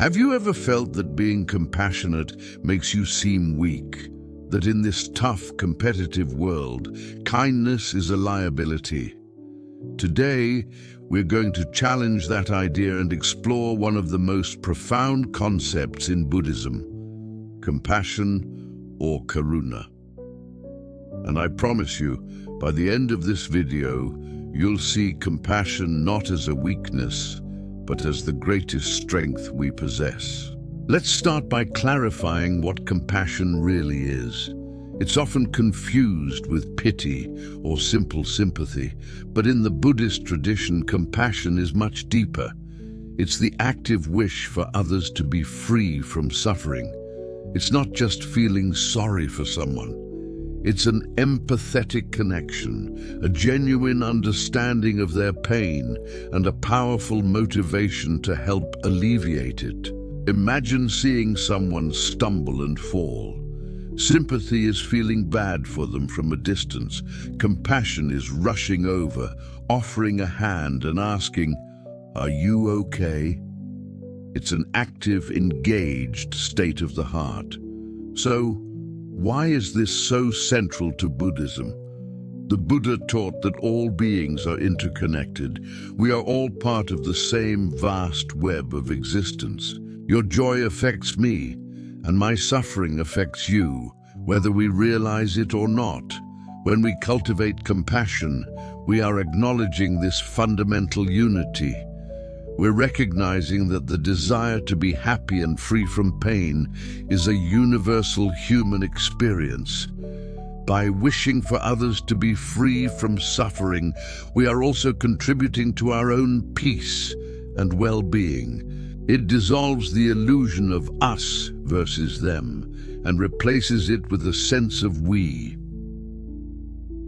Have you ever felt that being compassionate makes you seem weak? That in this tough, competitive world, kindness is a liability? Today, we're going to challenge that idea and explore one of the most profound concepts in Buddhism: compassion or karuna. And I promise you, by the end of this video, you'll see compassion not as a weakness, but as the greatest strength we possess. Let's start by clarifying what compassion really is. It's often confused with pity or simple sympathy, but in the Buddhist tradition, compassion is much deeper. It's the active wish for others to be free from suffering. It's not just feeling sorry for someone. It's an empathetic connection, a genuine understanding of their pain, and a powerful motivation to help alleviate it. Imagine seeing someone stumble and fall. Sympathy is feeling bad for them from a distance. Compassion is rushing over, offering a hand and asking, "Are you okay?" It's an active, engaged state of the heart. So, why is this so central to Buddhism? The Buddha taught that all beings are interconnected. We are all part of the same vast web of existence. Your joy affects me, and my suffering affects you, whether we realize it or not. When we cultivate compassion, we are acknowledging this fundamental unity. We're recognizing that the desire to be happy and free from pain is a universal human experience. By wishing for others to be free from suffering, we are also contributing to our own peace and well-being. It dissolves the illusion of us versus them and replaces it with a sense of we.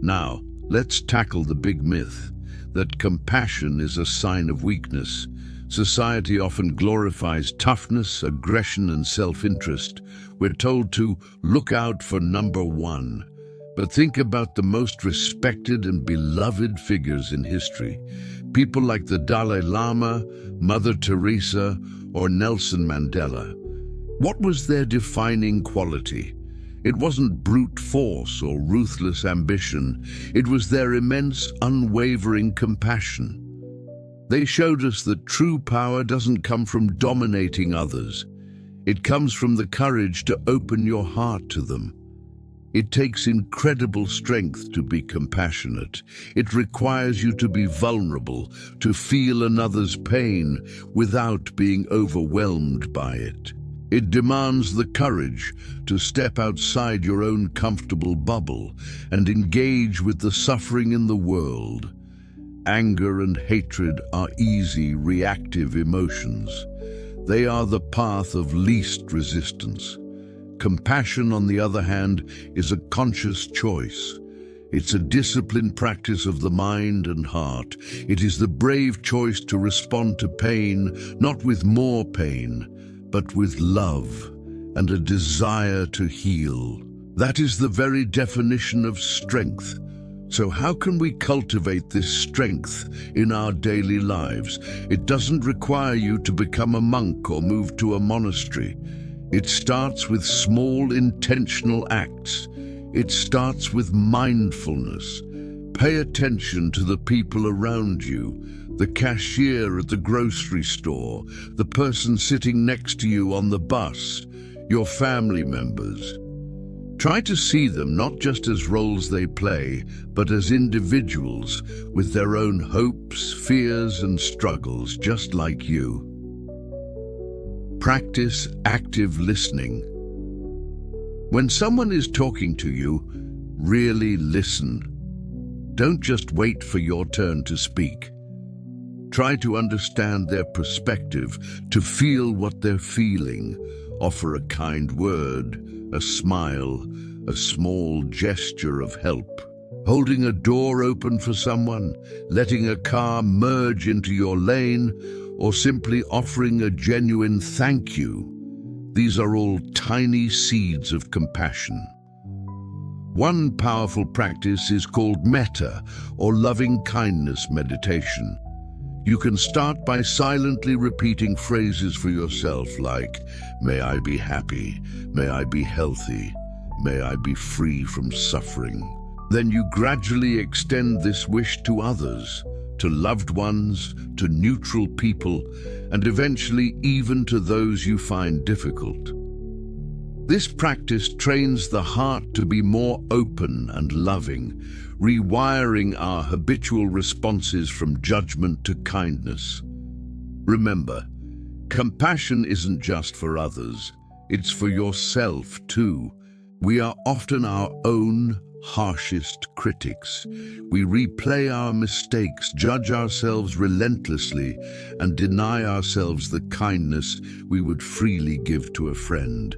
Now, let's tackle the big myth that compassion is a sign of weakness. Society often glorifies toughness, aggression, and self-interest. We're told to look out for number one. But think about the most respected and beloved figures in history. People like the Dalai Lama, Mother Teresa, or Nelson Mandela. What was their defining quality? It wasn't brute force or ruthless ambition. It was their immense, unwavering compassion. They showed us that true power doesn't come from dominating others. It comes from the courage to open your heart to them. It takes incredible strength to be compassionate. It requires you to be vulnerable, to feel another's pain without being overwhelmed by it. It demands the courage to step outside your own comfortable bubble and engage with the suffering in the world. Anger and hatred are easy, reactive emotions. They are the path of least resistance. Compassion, on the other hand, is a conscious choice. It's a disciplined practice of the mind and heart. It is the brave choice to respond to pain, not with more pain, but with love and a desire to heal. That is the very definition of strength. So how can we cultivate this strength in our daily lives? It doesn't require you to become a monk or move to a monastery. It starts with small, intentional acts. It starts with mindfulness. Pay attention to the people around you, the cashier at the grocery store, the person sitting next to you on the bus, your family members. Try to see them not just as roles they play, but as individuals with their own hopes, fears, and struggles, just like you. Practice active listening. When someone is talking to you, really listen. Don't just wait for your turn to speak. Try to understand their perspective, to feel what they're feeling. Offer a kind word, a smile, a small gesture of help. Holding a door open for someone, letting a car merge into your lane, or simply offering a genuine thank you. These are all tiny seeds of compassion. One powerful practice is called Metta, or loving kindness meditation. You can start by silently repeating phrases for yourself like, "May I be happy, may I be healthy, may I be free from suffering." Then you gradually extend this wish to others, to loved ones, to neutral people, and eventually even to those you find difficult. This practice trains the heart to be more open and loving, rewiring our habitual responses from judgment to kindness. Remember, compassion isn't just for others, it's for yourself too. We are often our own harshest critics. We replay our mistakes, judge ourselves relentlessly, and deny ourselves the kindness we would freely give to a friend.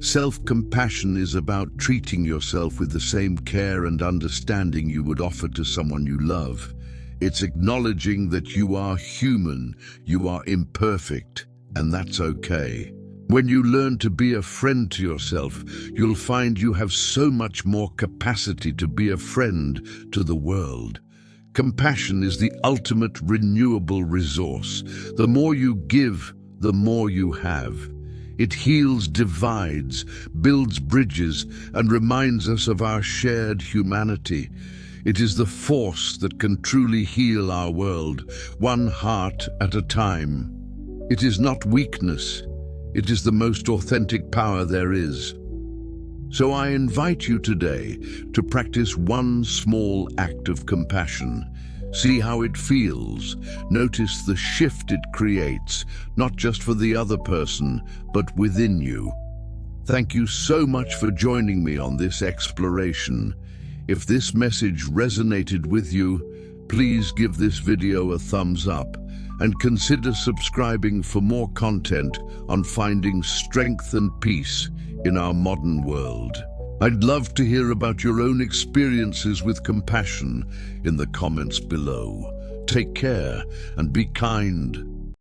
Self-compassion is about treating yourself with the same care and understanding you would offer to someone you love. It's acknowledging that you are human, you are imperfect, and that's okay. When you learn to be a friend to yourself, you'll find you have so much more capacity to be a friend to the world. Compassion is the ultimate renewable resource. The more you give, the more you have. It heals divides, builds bridges, and reminds us of our shared humanity. It is the force that can truly heal our world, one heart at a time. It is not weakness. It is the most authentic power there is. So I invite you today to practice one small act of compassion. See how it feels. Notice the shift it creates, not just for the other person, but within you. Thank you so much for joining me on this exploration. If this message resonated with you, please give this video a thumbs up and consider subscribing for more content on finding strength and peace in our modern world. I'd love to hear about your own experiences with compassion in the comments below. Take care and be kind.